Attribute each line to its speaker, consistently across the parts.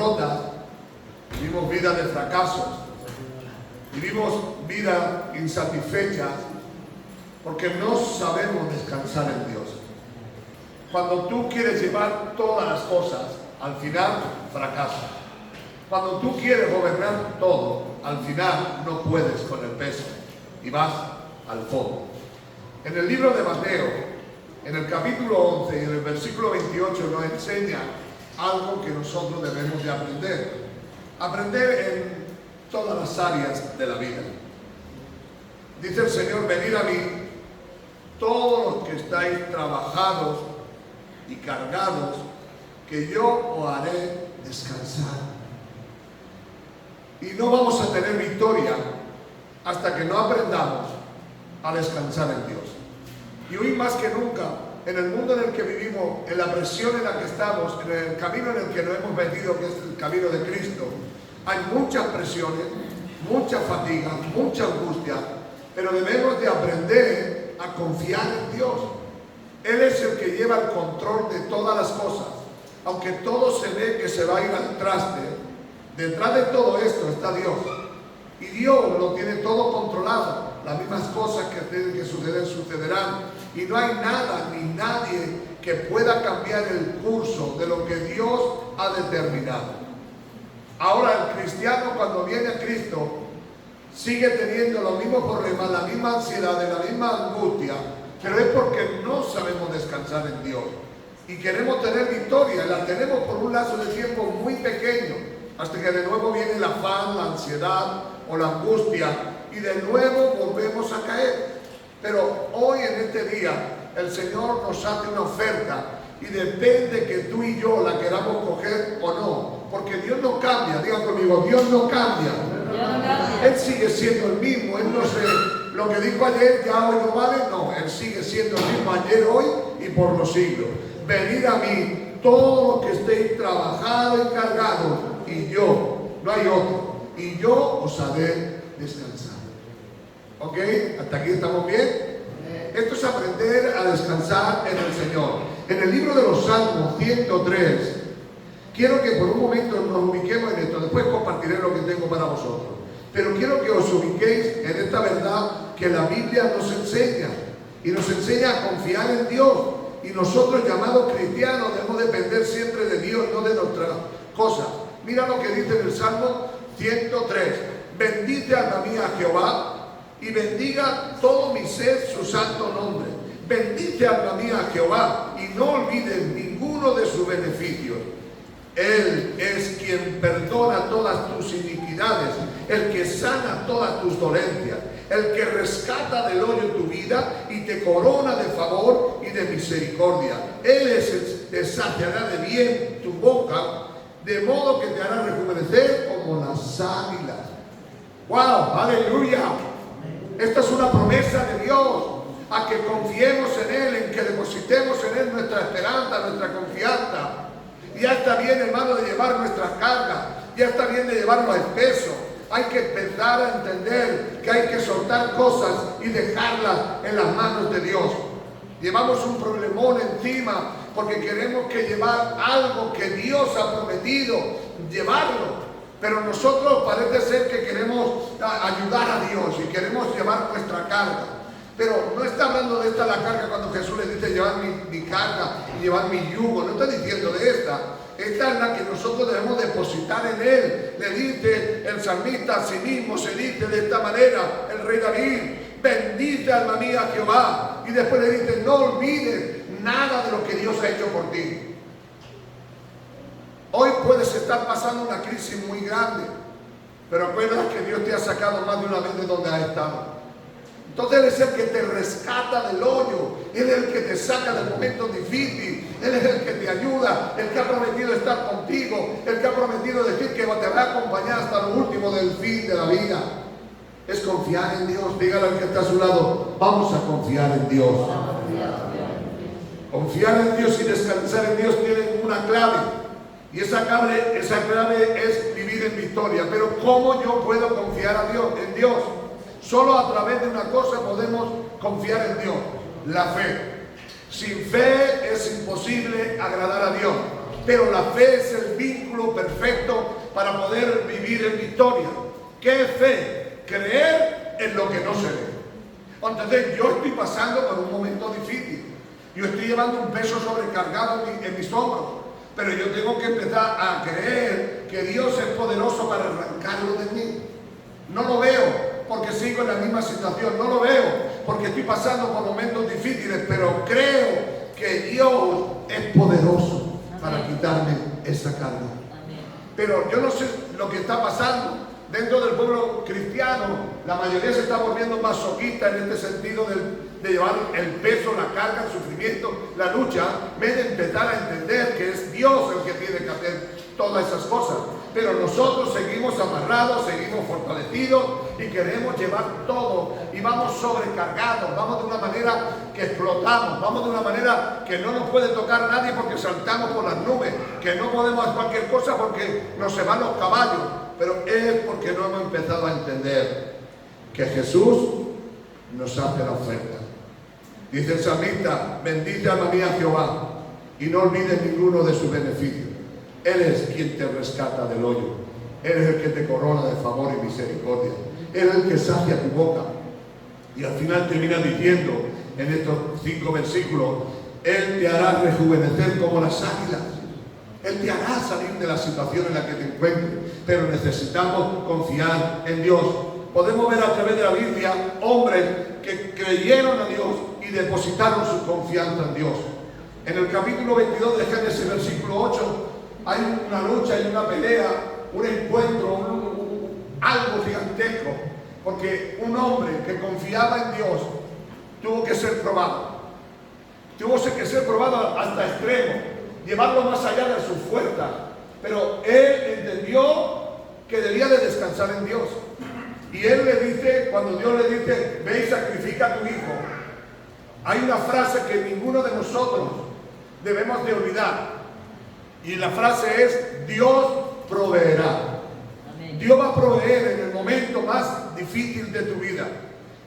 Speaker 1: derrotas, vivimos vidas de fracasos, vivimos vidas insatisfechas porque no sabemos descansar en Dios. Cuando tú quieres llevar todas las cosas, al final fracasas. Cuando tú quieres gobernar todo, al final no puedes con el peso y vas al fondo. En el libro de Mateo, en el capítulo 11 y en el versículo 28 nos enseña algo que nosotros debemos de aprender. Aprender en todas las áreas de la vida. Dice el Señor: venid a mí, todos los que estáis trabajados y cargados, que yo os haré descansar. Y no vamos a tener victoria hasta que no aprendamos a descansar en Dios. Y hoy más que nunca, en el mundo en el que vivimos, en la presión en la que estamos, en el camino en el que nos hemos metido, que es el camino de Cristo, hay muchas presiones, mucha fatiga, mucha angustia, pero debemos de aprender a confiar en Dios. Él es el que lleva el control de todas las cosas. Aunque todo se ve que se va a ir al traste, detrás de todo esto está Dios. Y Dios lo tiene todo controlado. Las mismas cosas que tienen que suceder, sucederán. Y no hay nada ni nadie que pueda cambiar el curso de lo que Dios ha determinado. Ahora el cristiano, cuando viene a Cristo, sigue teniendo los mismos problemas, la misma ansiedad, la misma angustia, pero es porque no sabemos descansar en Dios. Y queremos tener victoria, la tenemos por un lapso de tiempo muy pequeño, hasta que de nuevo viene el afán, la ansiedad o la angustia, y de nuevo volvemos a caer. Pero hoy en este día, el Señor nos hace una oferta, y depende que tú y yo la queramos coger o no, porque Dios no cambia. Digan conmigo: Dios no cambia. Él sigue siendo el mismo. Él no se... Lo que dijo ayer ya hoy no vale. No, Él sigue siendo el mismo ayer, hoy y por los siglos. Venid a mí, todos los que estéis trabajados y cargados, y yo, no hay otro, y yo os haré descansar. ¿Ok? ¿Hasta aquí estamos bien? Esto es aprender a descansar en el Señor. En el libro de los Salmos 103, quiero que por un momento nos ubiquemos en esto. Después compartiré lo que tengo para vosotros. Pero quiero que os ubiquéis en esta verdad que la Biblia nos enseña. Y nos enseña a confiar en Dios. Y nosotros, llamados cristianos, debemos depender siempre de Dios, no de nuestras cosas. Mira lo que dice en el Salmo 103. Bendice alma mía a Jehová, y bendiga todo mi ser su santo nombre. Bendice alma mía a Jehová, y no olvides ninguno de sus beneficios. Él es quien perdona todas tus iniquidades, el que sana todas tus dolencias, el que rescata del hoyo tu vida y te corona de favor y de misericordia. Él es el que te saciará de bien tu boca, de modo que te hará rejuvenecer como las águilas. ¡Wow! ¡Aleluya! Esta es una promesa de Dios, a que confiemos en Él, en que depositemos en Él nuestra esperanza, nuestra confianza. Ya está bien, hermano, de llevar nuestras cargas, ya está bien de llevarlo al peso. Hay que empezar a entender que hay que soltar cosas y dejarlas en las manos de Dios. Llevamos un problemón encima porque queremos que llevar algo que Dios ha prometido, llevarlo. Pero nosotros parece ser que queremos ayudar a Dios y queremos llevar nuestra carga. Pero no está hablando de esta la carga cuando Jesús le dice llevar mi carga y llevar mi yugo. No está diciendo de esta. Esta es la que nosotros debemos depositar en Él. Le dice el salmista a sí mismo, se dice de esta manera el rey David: bendice alma mía a Jehová. Y después le dice: no olvides nada de lo que Dios ha hecho por ti. Hoy puedes estar pasando una crisis muy grande, pero acuérdate que Dios te ha sacado más de una vez de donde has estado. Entonces Él es el que te rescata del hoyo, Él es el que te saca del momento difícil, Él es el que te ayuda, el que ha prometido estar contigo, el que ha prometido decir que te va a acompañar hasta lo último del fin de la vida. Es confiar en Dios. Dígale al que está a su lado: vamos a confiar en Dios. Confiar en Dios y descansar en Dios tienen una clave. Y esa clave es vivir en victoria. Pero ¿cómo yo puedo confiar en Dios? Solo a través de una cosa podemos confiar en Dios: la fe. Sin fe es imposible agradar a Dios. pero la fe es el vínculo perfecto para poder vivir en victoria. ¿Qué es fe? Creer en lo que no se ve. Entonces yo estoy pasando por un momento difícil, yo estoy llevando un peso sobrecargado en mis hombros, pero yo tengo que empezar a creer que Dios es poderoso para arrancarlo de mí. No lo veo porque sigo en la misma situación, no lo veo porque estoy pasando por momentos difíciles, pero creo que Dios es poderoso para quitarme esa carga. Pero yo no sé lo que está pasando dentro del pueblo cristiano. La mayoría se está volviendo masoquista en este sentido de llevar el peso, la carga, el sufrimiento, la lucha, en vez de empezar a entender que es Dios el que tiene que hacer todas esas cosas. Pero nosotros seguimos amarrados, seguimos fortalecidos y queremos llevar todo y vamos sobrecargados, vamos de una manera que explotamos, vamos de una manera que no nos puede tocar nadie porque saltamos por las nubes, que no podemos hacer cualquier cosa porque nos se van los caballos, pero es porque no hemos empezado a entender que Jesús nos hace la oferta. Dice el salmista: bendice alma mía Jehová y no olvides ninguno de sus beneficios. Él es quien te rescata del hoyo. Él es el que te corona de favor y misericordia. Él es el que sacia tu boca. Y al final termina diciendo en estos 5 versículos: Él te hará rejuvenecer como las águilas. Él te hará salir de la situación en la que te encuentres. Pero necesitamos confiar en Dios. Podemos ver a través de la Biblia hombres que creyeron a Dios y depositaron su confianza en Dios. En el capítulo 22 de Génesis, versículo 8, hay una lucha, hay una pelea, un encuentro, algo gigantesco, porque un hombre que confiaba en Dios tuvo que ser probado. Tuvo que ser probado hasta extremo, llevarlo más allá de su fuerza. Pero él entendió que debía de descansar en Dios. Y él le dice, cuando Dios le dice: ve y sacrifica a tu hijo, hay una frase que ninguno de nosotros debemos de olvidar. Y la frase es: Dios proveerá. Amén. Dios va a proveer en el momento más difícil de tu vida,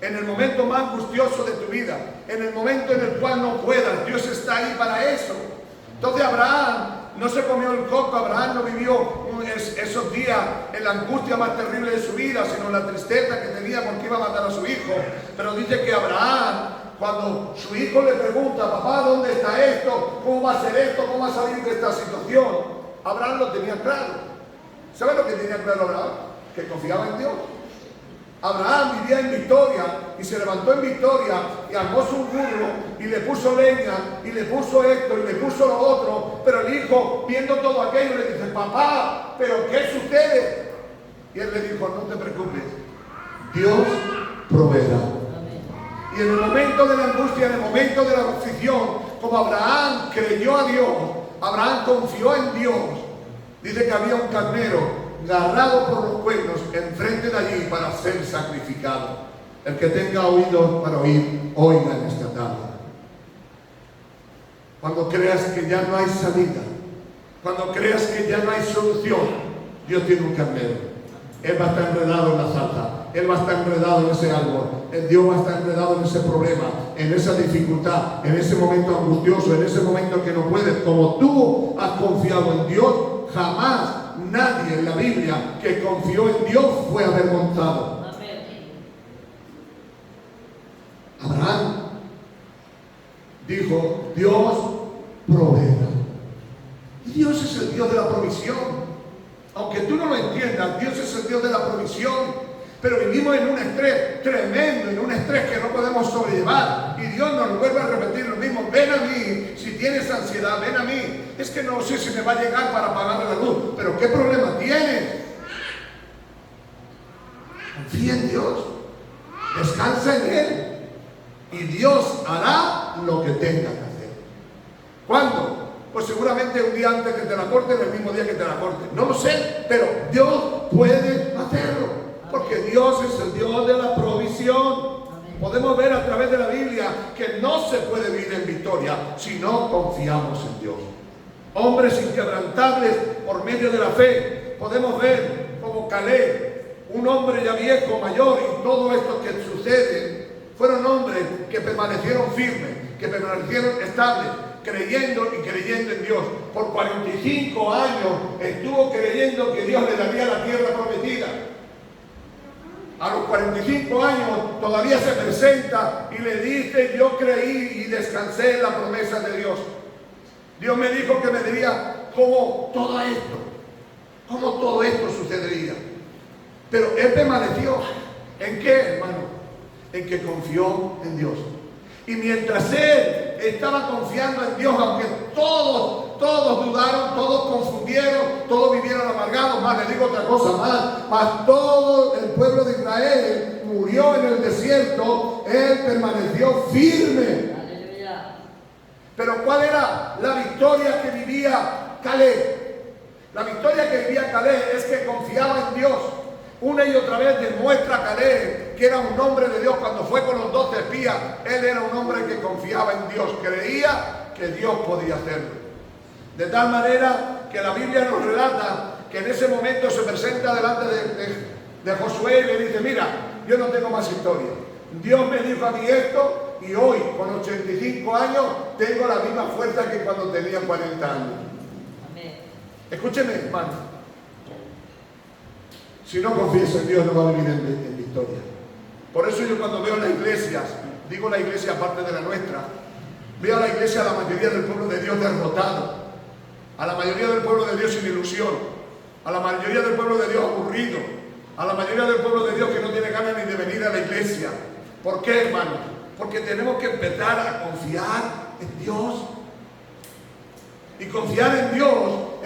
Speaker 1: en el momento más angustioso de tu vida, en el momento en el cual no puedas. Dios está ahí para eso. Entonces Abraham no se comió el coco, Abraham no vivió esos días en la angustia más terrible de su vida, sino la tristeza que tenía porque iba a matar a su hijo. Pero dice que Abraham, cuando su hijo le pregunta: papá, ¿dónde está esto? ¿Cómo va a ser esto? ¿Cómo va a salir de esta situación? Abraham lo tenía claro. ¿Sabe lo que tenía claro Abraham? Que confiaba en Dios. Abraham vivía en victoria y se levantó en victoria y armó su burro y le puso leña y le puso esto y le puso lo otro. Pero el hijo, viendo todo aquello, le dice: papá, ¿pero qué sucede? Y él le dijo: no te preocupes, Dios proveerá. Y en el momento de la angustia, en el momento de la aflicción, como Abraham creyó a Dios, Abraham confió en Dios, dice que había un carnero agarrado por los cuernos enfrente de allí para ser sacrificado. El que tenga oídos para oír, oiga en esta tarde. Cuando creas que ya no hay salida, cuando creas que ya no hay solución, Dios tiene un carnero. Él va a estar enredado en la zarza, Él va a estar enredado en ese árbol, Dios va a estar enredado en ese problema, en esa dificultad, en ese momento angustioso, en ese momento que no puedes. Como tú has confiado en Dios, jamás nadie en la Biblia que confió en Dios fue avergonzado. Abraham dijo: Dios proveerá. Y Dios es el Dios de la provisión. Aunque tú no lo entiendas, Dios es el Dios de la provisión. Pero vivimos en un estrés tremendo, en un estrés que no podemos sobrellevar. Y Dios nos vuelve a repetir lo mismo: ven a mí, si tienes ansiedad, ven a mí. Es que no sé si me va a llegar para pagar la luz. Pero ¿qué problema tienes? Confía en Dios, descansa en Él, y Dios hará lo que tenga que hacer. ¿Cuándo? Pues seguramente un día antes que te la corten, el mismo día que te la corten. No lo sé, pero Dios puede hacerlo. Porque Dios es el Dios de la provisión. Podemos ver a través de la Biblia que no se puede vivir en victoria si no confiamos en Dios. Hombres inquebrantables por medio de la fe. Podemos ver como Caleb, un hombre ya viejo, mayor, y todo esto que sucede, fueron hombres que permanecieron firmes, que permanecieron estables, creyendo y creyendo en Dios. Por 45 años estuvo creyendo que Dios le daría la tierra prometida. A los 45 años todavía se presenta y le dice: yo creí y descansé en la promesa de Dios. Dios me dijo que me diría cómo todo esto sucedería. Pero él permaneció. ¿En qué, hermano? En que confió en Dios. Y mientras él estaba confiando en Dios, aunque todos dudaron, todos confundieron, todos vivieron amargados, más le digo otra cosa más todo el pueblo de Israel murió en el desierto, él permaneció firme. Aleluya. Pero ¿cuál era la victoria que vivía Caleb? La victoria que vivía Caleb es que confiaba en Dios. Una y otra vez demuestra Caleb que era un hombre de Dios. Cuando fue con los 12 espías, él era un hombre que confiaba en Dios, creía que Dios podía hacerlo. De tal manera que la Biblia nos relata que en ese momento se presenta delante de Josué y le dice: mira, yo no tengo más historia. Dios me dijo a mí esto y hoy, con 85 años, tengo la misma fuerza que cuando tenía 40 años. Amén. Escúcheme, hermano. Si no confías en Dios, no va a vivir en victoria. Por eso yo cuando veo las iglesias, digo la iglesia aparte de la nuestra, veo a la iglesia, a la mayoría del pueblo de Dios derrotado, a la mayoría del pueblo de Dios sin ilusión, a la mayoría del pueblo de Dios aburrido, a la mayoría del pueblo de Dios que no tiene ganas ni de venir a la iglesia. ¿Por qué, hermano? Porque tenemos que empezar a confiar en Dios. Y confiar en Dios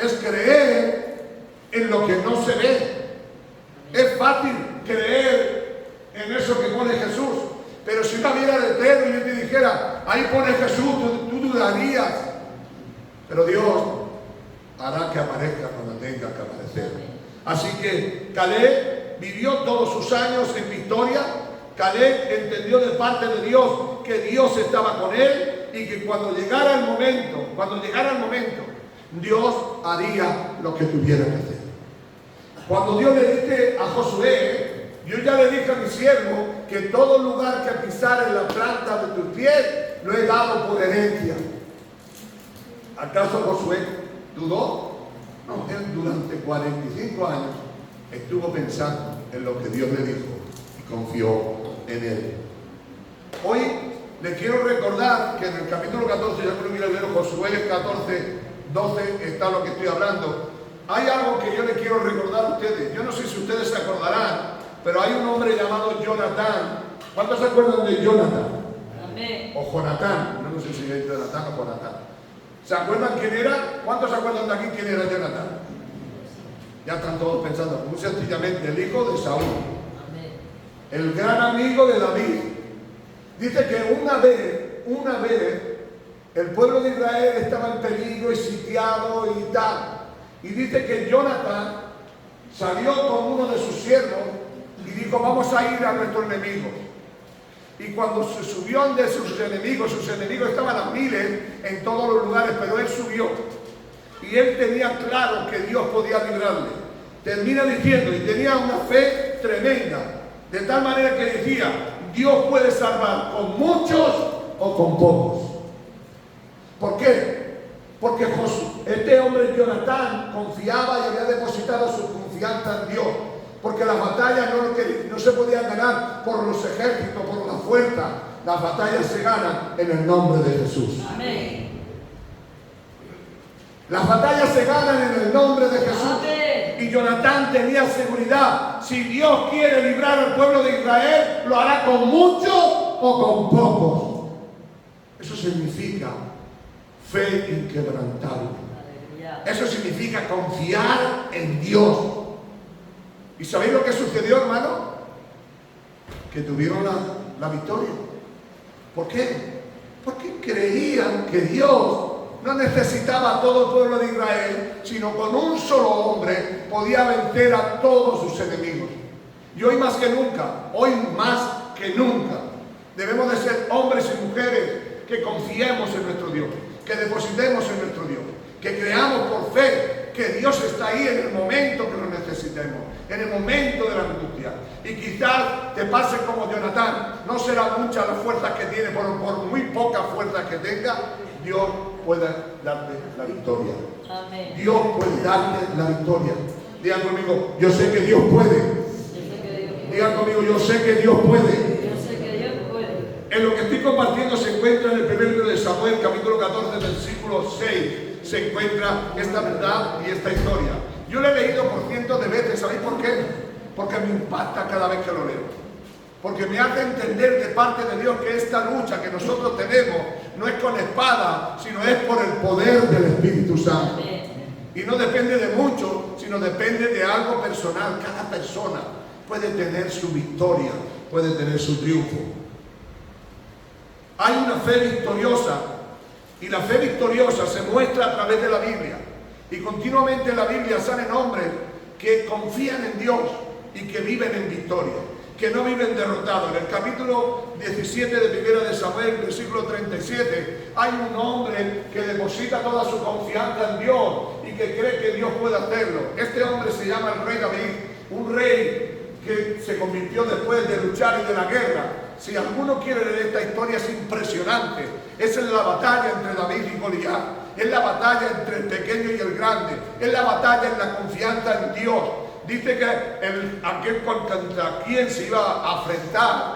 Speaker 1: es creer en lo que no se ve. Es fácil creer en eso que pone Jesús, pero si una viera de Pedro y yo te dijera: ahí pone Jesús, tú dudarías. Pero Dios hará que aparezca cuando tenga que aparecer. Así que Caleb vivió todos sus años en victoria. Caleb entendió de parte de Dios que Dios estaba con él y que cuando llegara el momento, Dios haría lo que tuviera que hacer. Cuando Dios le dice a Josué: yo ya le dije a mi siervo que todo lugar que pisar en la planta de tus pies lo he dado por herencia. ¿Acaso Josué dudó? No, él durante 45 años estuvo pensando en lo que Dios le dijo y confió en él. Hoy le quiero recordar que en el capítulo 14, ya creo que lo leo, Josué 14, 12, está lo que estoy hablando. Hay algo que yo le quiero recordar a ustedes. Yo no sé si ustedes se acordarán, pero hay un hombre llamado Jonatán. ¿Cuántos se acuerdan de Jonatán? Amén. O Jonatán. No sé si es Jonatán o Jonatán. ¿Se acuerdan quién era? ¿Cuántos se acuerdan de aquí quién era Jonatán? Ya están todos pensando. Muy sencillamente, el hijo de Saúl. Amén. El gran amigo de David. Dice que una vez, el pueblo de Israel estaba en peligro y sitiado y tal. Y dice que Jonatán salió con uno de sus siervos y dijo: vamos a ir a nuestros enemigos. Y cuando se subió de sus enemigos estaban a miles en todos los lugares, pero él subió. Y él tenía claro que Dios podía librarle. Termina diciendo, y tenía una fe tremenda, de tal manera que decía: Dios puede salvar con muchos o con pocos. ¿Por qué? Porque este hombre Jonatán confiaba y había depositado su confianza en Dios. Porque las batallas no se podían ganar por los ejércitos, por la fuerza. Las batallas se ganan en el nombre de Jesús. Amén. Las batallas se ganan en el nombre de Jesús. Amén. Y Jonatán tenía seguridad. Si Dios quiere librar al pueblo de Israel, lo hará con muchos o con pocos. Eso significa fe inquebrantable. Eso significa confiar en Dios. ¿Y sabéis lo que sucedió, hermano? Que tuvieron la victoria. ¿Por qué? Porque creían que Dios no necesitaba a todo el pueblo de Israel, sino con un solo hombre podía vencer a todos sus enemigos. Y hoy más que nunca, debemos de ser hombres y mujeres que confiemos en nuestro Dios, que depositemos en nuestro Dios, que creamos por fe que Dios está ahí en el momento que lo necesitemos, en el momento de la angustia. Y quizás te pase como Jonatán, no será mucha la fuerza que tiene, por muy poca fuerza que tenga, Dios puede darte la victoria.
Speaker 2: Amén.
Speaker 1: Dios puede darte la victoria. Digan conmigo, yo sé que Dios puede. Digan conmigo, yo sé que Dios puede. En lo que estoy compartiendo se encuentra en el primer libro de Samuel, capítulo 14, versículo 6. Se encuentra esta verdad y esta historia. Yo lo he leído por cientos de veces. ¿Sabéis por qué? Porque me impacta cada vez que lo leo. Porque me hace entender de parte de Dios que esta lucha que nosotros tenemos no es con espada, sino es por el poder del Espíritu Santo. Y no depende de mucho, sino depende de algo personal. Cada persona puede tener su victoria, puede tener su triunfo. Hay una fe victoriosa, y la fe victoriosa se muestra a través de la Biblia. Y continuamente en la Biblia salen hombres que confían en Dios y que viven en victoria, que no viven derrotados. En el capítulo 17 de Primera de Samuel, versículo 37, hay un hombre que deposita toda su confianza en Dios y que cree que Dios puede hacerlo. Este hombre se llama el rey David, un rey que se convirtió después de luchar y de la guerra. Si alguno quiere leer esta historia, es impresionante. Es en la batalla entre David y Goliat, es la batalla entre el pequeño y el grande, es la batalla en la confianza en Dios. Dice que aquel contra quien se iba a enfrentar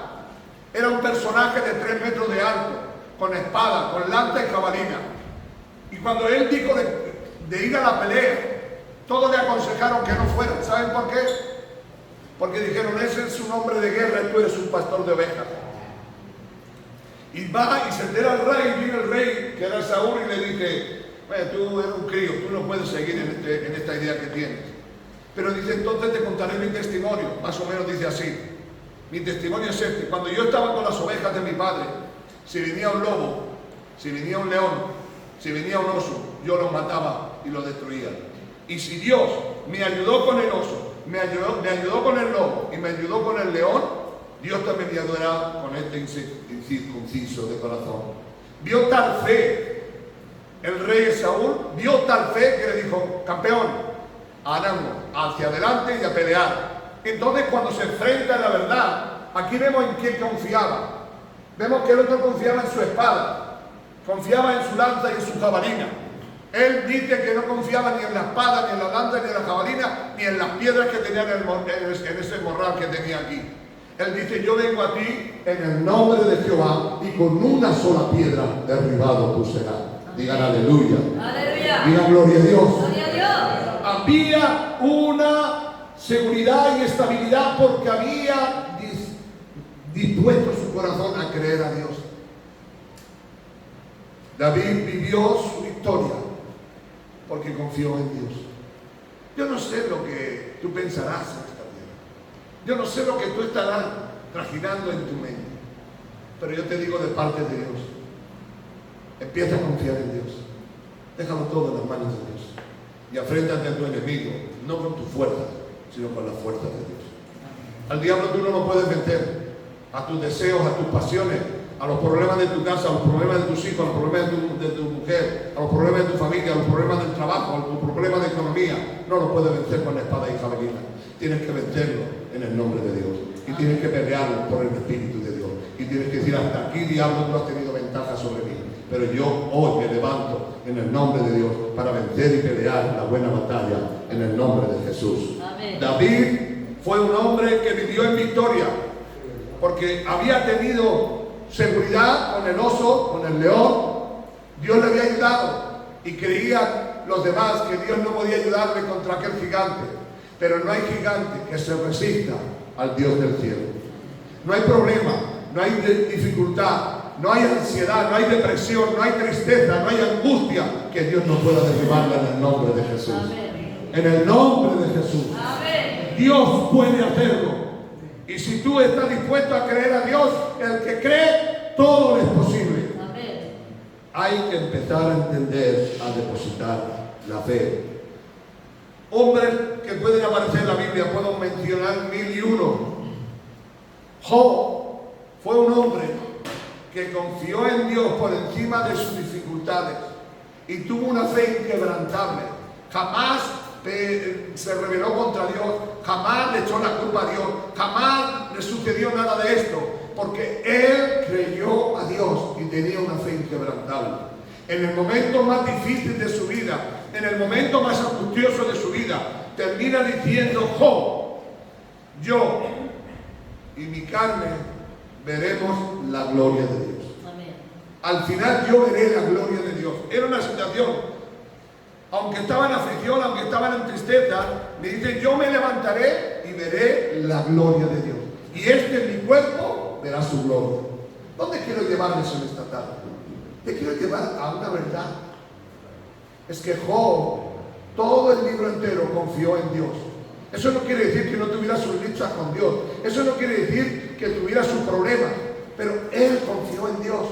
Speaker 1: era un personaje de 3 metros de alto, con espada, con lanza y jabalina. Y cuando él dijo de ir a la pelea, todos le aconsejaron que no fuera. ¿Saben por qué? Porque dijeron, ese es un hombre de guerra y tú eres un pastor de ovejas. Y va y se entera el rey, y viene el rey, que era Saúl, y le dice, bueno, tú eres un crío, tú no puedes seguir en esta idea que tienes. Pero dice, entonces te contaré mi testimonio. Más o menos dice así. Mi testimonio es este. Cuando yo estaba con las ovejas de mi padre, si venía un lobo, si venía un león, si venía un oso, yo lo mataba y lo destruía. Y si Dios me ayudó con el oso, me ayudó con el lobo y me ayudó con el león, Dios también me ayudará con este incircunciso de corazón. Vio tal fe el rey Saúl, vio tal fe que le dijo, campeón, ánimo, hacia adelante y a pelear. Entonces cuando se enfrenta a la verdad, aquí vemos en quién confiaba. Vemos que el otro confiaba en su espada, confiaba en su lanza y en su jabalina. Él dice que no confiaba ni en la espada, ni en la lanza, ni en la jabalina, ni en las piedras que tenía en ese morral que tenía aquí. Él dice, yo vengo a ti en el nombre de Jehová y con una sola piedra derribado tú serás. Digan aleluya.
Speaker 2: Aleluya.
Speaker 1: Digan gloria a Dios.
Speaker 2: Gloria a Dios.
Speaker 1: Había una seguridad y estabilidad porque había dispuesto su corazón a creer a Dios. David vivió su victoria porque confió en Dios. Yo no sé lo que tú pensarás en esta vida. Yo no sé lo que tú estarás trajinando en tu mente. Pero yo te digo de parte de Dios. Empieza a confiar en Dios. Déjalo todo en las manos de Dios. Y afréntate a tu enemigo, no con tu fuerza, sino con la fuerza de Dios. Al diablo tú no lo puedes vencer. A tus deseos, a tus pasiones, a los problemas de tu casa, a los problemas de tus hijos, a los problemas de tu mujer, a los problemas de tu familia, a los problemas del trabajo, a los problemas de economía. No lo puedes vencer con la espada y jabalina. Tienes que vencerlo en el nombre de Dios. Y tienes que pelearlo por el Espíritu de Dios. Y tienes que decir, hasta aquí, diablo, tú has tenido ventaja sobre mí. Pero yo hoy me levanto en el nombre de Dios para vencer y pelear la buena batalla en el nombre de Jesús.
Speaker 2: Amén.
Speaker 1: David fue un hombre que vivió en victoria porque había tenido seguridad con el oso, con el león. Dios le había ayudado y creían los demás que Dios no podía ayudarle contra aquel gigante. Pero no hay gigante que se resista al Dios del cielo. No hay problema, no hay dificultad, no hay ansiedad, no hay depresión, no hay tristeza, no hay angustia que Dios no pueda derribarla en el nombre de Jesús.
Speaker 2: Amén.
Speaker 1: En el nombre de Jesús.
Speaker 2: Amén.
Speaker 1: Dios puede hacerlo. Y si tú estás dispuesto a creer a Dios, el que cree, todo le es posible.
Speaker 2: Amén.
Speaker 1: Hay que empezar a entender, a depositar la fe. Hombres que pueden aparecer en la Biblia, puedo mencionar 1001. Job fue un hombre que confió en Dios por encima de sus dificultades y tuvo una fe inquebrantable. Jamás se rebeló contra Dios, jamás le echó la culpa a Dios, jamás le sucedió nada de esto, porque él creyó a Dios y tenía una fe inquebrantable. en el momento más difícil de su vida, en el momento más angustioso de su vida, termina diciendo: Job, yo y mi carne veremos la gloria de Dios.
Speaker 2: Amén.
Speaker 1: Al final yo veré la gloria de Dios. Era una situación, aunque estaba en aflicción, aunque estaban en tristeza, me dice: yo me levantaré y veré la gloria de Dios. Y mi cuerpo verá su gloria. ¿Dónde quiero llevarles en esta tarde? Te quiero llevar a una verdad. Es que Job, todo el libro entero, confió en Dios. Eso no quiere decir que no tuviera sus luchas con Dios. Eso no quiere decir que tuviera sus problemas. Pero él confió en Dios.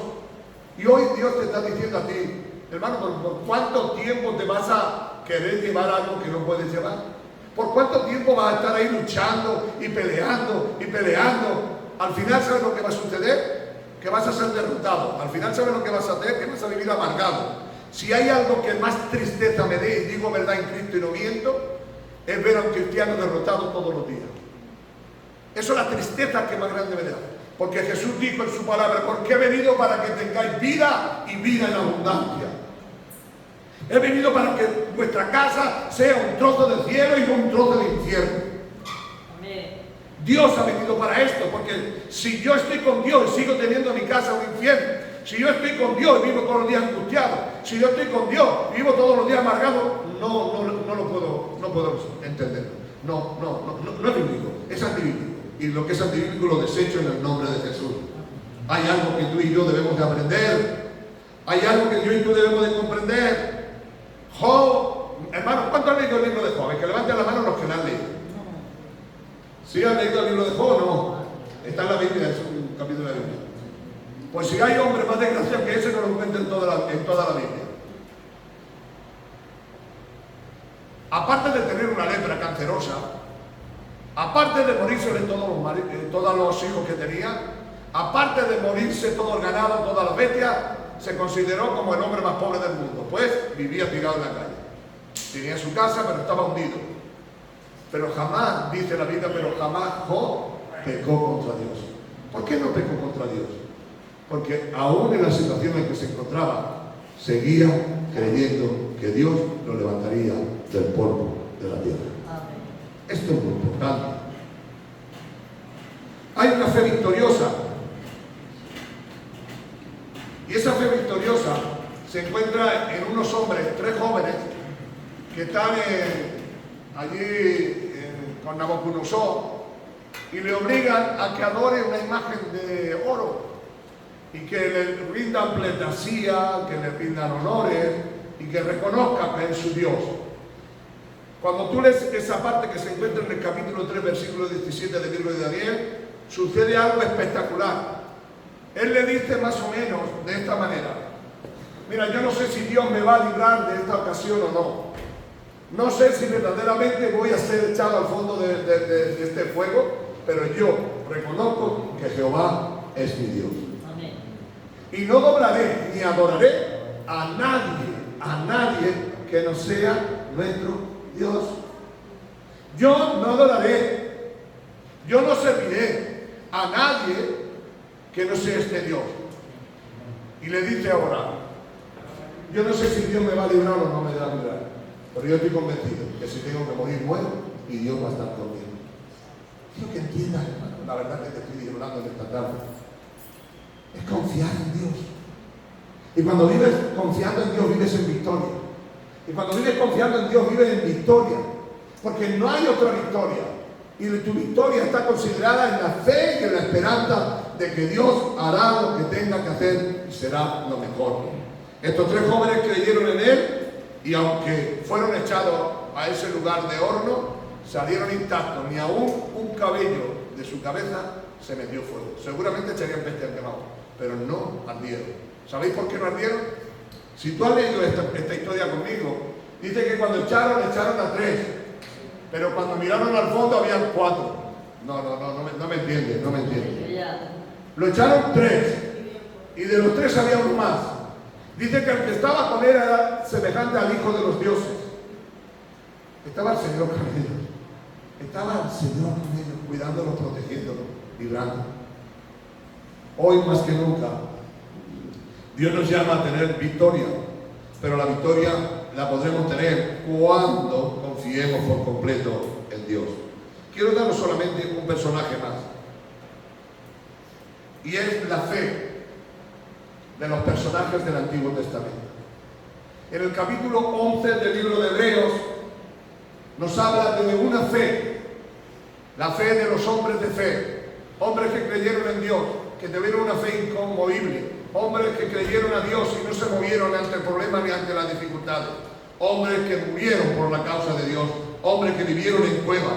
Speaker 1: Y hoy Dios te está diciendo a ti: hermano, ¿por cuánto tiempo te vas a querer llevar algo que no puedes llevar? ¿Por cuánto tiempo vas a estar ahí luchando y peleando y peleando? Al final, ¿sabes lo que va a suceder? Que vas a ser derrotado. Al final, ¿sabes lo que vas a hacer? Que vas a vivir amargado. Si hay algo que más tristeza me dé, y digo verdad en Cristo y no miento, es ver a un cristiano derrotado todos los días. Eso es la tristeza que más grande me da. Porque Jesús dijo en su palabra: porque he venido para que tengáis vida y vida en abundancia. He venido para que vuestra casa sea un trozo del cielo y no un trozo del infierno.
Speaker 2: Amén.
Speaker 1: Dios ha venido para esto, porque si yo estoy con Dios y sigo teniendo mi casa un infierno, si yo estoy con Dios y vivo todos los días angustiado, si yo estoy con Dios y vivo todos los días amargado, no lo puedo entender. No es bíblico, es antibíblico. Y lo que es antibíblico lo desecho en el nombre de Jesús. Hay algo que tú y yo debemos de aprender. Hay algo que yo y tú debemos de comprender. Job, hermano, ¿cuántos han leído el libro de Job? El que levante la mano los que lo han leído. ¿Sí han leído el libro de Job o no? Está en la Biblia, es un capítulo de la Biblia. Pues si hay hombre más desgraciado que ese, no lo encuentra en toda la Biblia. Aparte de tener una lepra cancerosa, aparte de morirse de todos los hijos que tenía, aparte de morirse todo el ganado, todas las bestias, se consideró como el hombre más pobre del mundo, pues vivía tirado en la calle. Tenía su casa, pero estaba hundido. Pero jamás, dice la Biblia, pero jamás Job pecó contra Dios. ¿Por qué no pecó contra Dios? Porque aún en la situación en que se encontraba, seguía creyendo que Dios lo levantaría del polvo de la tierra.
Speaker 2: Amén.
Speaker 1: Esto es muy importante. Hay una fe victoriosa. Y esa fe victoriosa se encuentra en unos hombres, 3 jóvenes, que están allí con Nabucodonosor y le obligan a que adore una imagen de oro y que le rindan pleitesía, que le rindan honores y que reconozcan que es su Dios. Cuando tú lees esa parte que se encuentra en el capítulo 3, versículo 17 del libro de Daniel, sucede algo espectacular. Él le dice más o menos de esta manera: mira, yo no sé si Dios me va a librar de esta ocasión o no. No sé si verdaderamente voy a ser echado al fondo de este fuego, pero yo reconozco que Jehová es mi Dios.
Speaker 2: Amén.
Speaker 1: Y no doblaré ni adoraré a nadie que no sea nuestro Dios. Yo no adoraré, yo no serviré a nadie que no sea este Dios. Y le dice ahora: yo no sé si Dios me va a librar o no me va a librar, pero yo estoy convencido que si tengo que morir, muero y Dios va a estar conmigo. Quiero que entiendas, hermano, la verdad que te estoy hablando en esta tarde. Es confiar en Dios. Y cuando vives confiando en Dios, vives en victoria. Y cuando vives confiando en Dios, vives en victoria. Porque no hay otra victoria. Y tu victoria está considerada en la fe y en la esperanza de que Dios hará lo que tenga que hacer y será lo mejor. Estos 3 jóvenes creyeron en Él, y aunque fueron echados a ese lugar de horno, salieron intactos. Ni aún un cabello de su cabeza se metió fuego. Seguramente echarían peste al quemado, pero no ardieron. ¿Sabéis por qué no ardieron? Si tú has leído esta historia conmigo, dice que cuando echaron a 3, pero cuando miraron al fondo habían 4. No me entiendes, no me entiendes. Lo echaron 3, y de los 3 había uno más. Dice que el que estaba con él era semejante al Hijo de los dioses. Estaba el Señor con ellos. Estaba el Señor con ellos, cuidándolos, protegiéndolos, librándolos. Hoy más que nunca, Dios nos llama a tener victoria. pero la victoria la podremos tener cuando confiemos por completo en Dios. Quiero daros solamente un personaje más, y es la fe de los personajes del Antiguo Testamento. En el capítulo 11 del libro de Hebreos nos habla de una fe, la fe de los hombres de fe, hombres que creyeron en Dios, que tuvieron una fe inconmovible, hombres que creyeron a Dios y no se movieron ante el problema ni ante las dificultades, hombres que murieron por la causa de Dios, hombres que vivieron en cuevas,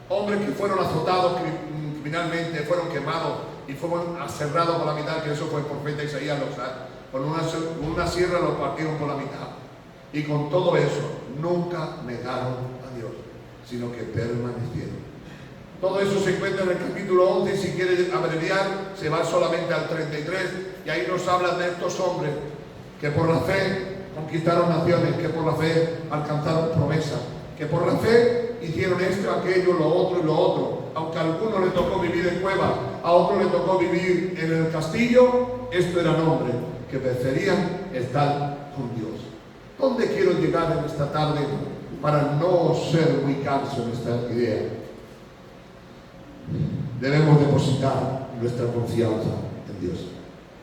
Speaker 1: hombres que fueron azotados criminalmente, fueron quemados y fueron aserrados por la mitad, que eso fue el profeta Isaías lo sabe. Con una sierra los partieron por la mitad. Y con todo eso, nunca negaron a Dios, sino que permanecieron. Todo eso se encuentra en el capítulo 11, y si quiere abreviar, se va solamente al 33, y ahí nos habla de estos hombres que por la fe conquistaron naciones, que por la fe alcanzaron promesas, que por la fe hicieron esto, aquello, lo otro y lo otro. Aunque a algunos les tocó vivir en cuevas, a otros les tocó vivir en el castillo, esto eran hombres que preferían estar con Dios. ¿Dónde quiero llegar en esta tarde para no ser muy canso en esta idea? Debemos depositar nuestra confianza en Dios,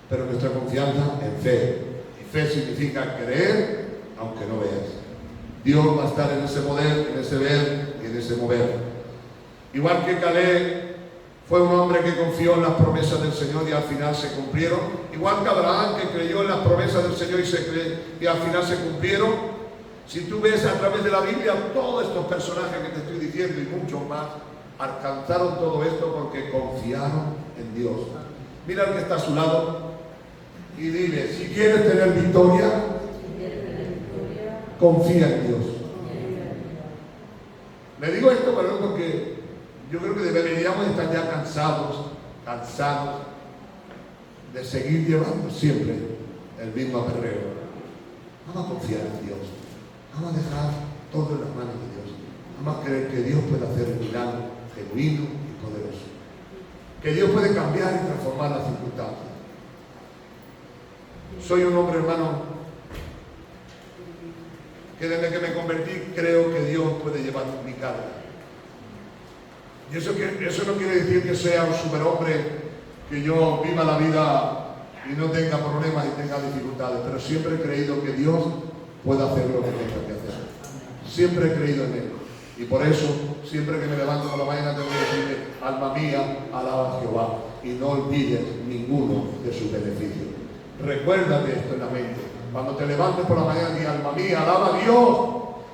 Speaker 1: pero nuestra confianza en fe. Y fe significa creer aunque no veas. Dios va a estar en ese poder, en ese ver y en ese mover. Igual que Caleb fue un hombre que confió en las promesas del Señor y al final se cumplieron. Igual que Abraham, que creyó en las promesas del Señor y al final se cumplieron. Si tú ves a través de la Biblia, todos estos personajes que te estoy diciendo y muchos más, alcanzaron todo esto porque confiaron en Dios. Mira al que está a su lado y dile, si quieres tener victoria, confía en Dios. Le digo esto porque yo creo que deberíamos estar ya cansados de seguir llevando siempre el mismo aperreo. Vamos a confiar en Dios. Vamos a dejar todo en las manos de Dios. Vamos a creer que Dios puede hacer un milagro genuino y poderoso. Que Dios puede cambiar y transformar las circunstancias. Soy un hombre, hermano, que desde que me convertí creo que Dios puede llevar mi carga. Y eso no quiere decir que sea un superhombre, que yo viva la vida y no tenga problemas y tenga dificultades, pero siempre he creído que Dios puede hacer lo que tenga que hacer. Siempre he creído en Él. Y por eso, siempre que me levanto por la mañana, tengo que decirle, alma mía, alaba a Jehová, y no olvides ninguno de sus beneficios. Recuérdate esto en la mente. Cuando te levantes por la mañana, di, alma mía, alaba a Dios,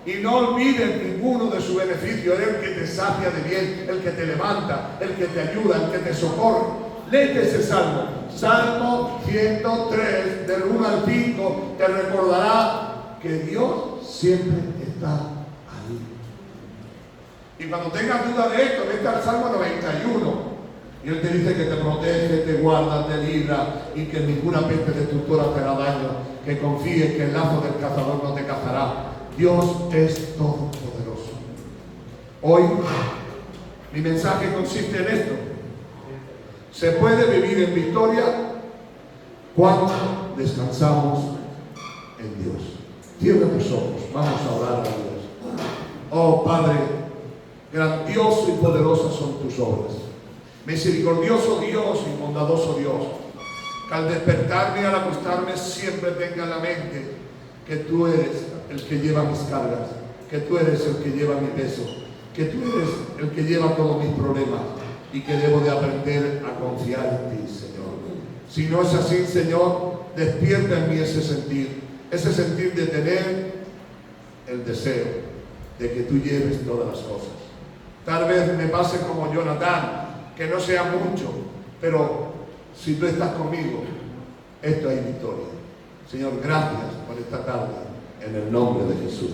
Speaker 1: y no olvides ninguno de sus beneficios. Es el que te sacia de bien, el que te levanta, el que te ayuda, el que te socorre. Léete ese salmo, Salmo 103, del 1 al 5, te recordará que Dios siempre está ahí. Y cuando tengas duda de esto, vete al Salmo 91. Y Él te dice que te protege, te guarda, te libra y que ninguna peste destructora te hará daño. Que confíes que el lazo del cazador no te cazará. Dios es todopoderoso. Hoy, mi mensaje consiste en esto. Se puede vivir en victoria cuando descansamos en Dios. Cierra tus ojos, vamos a orar a Dios. Oh Padre, grandioso y poderoso son tus obras. Misericordioso Dios y bondadoso Dios, que al despertarme y al acostarme siempre tenga en la mente que tú eres el que lleva mis cargas, que tú eres el que lleva mi peso, que tú eres el que lleva todos mis problemas y que debo de aprender a confiar en ti, Señor. Si no es así, Señor, despierta en mí ese sentir de tener el deseo de que tú lleves todas las cosas. Tal vez me pase como Jonatán, que no sea mucho, pero si tú estás conmigo, esto hay victoria. Señor, gracias por esta tarde, en el nombre de Jesús.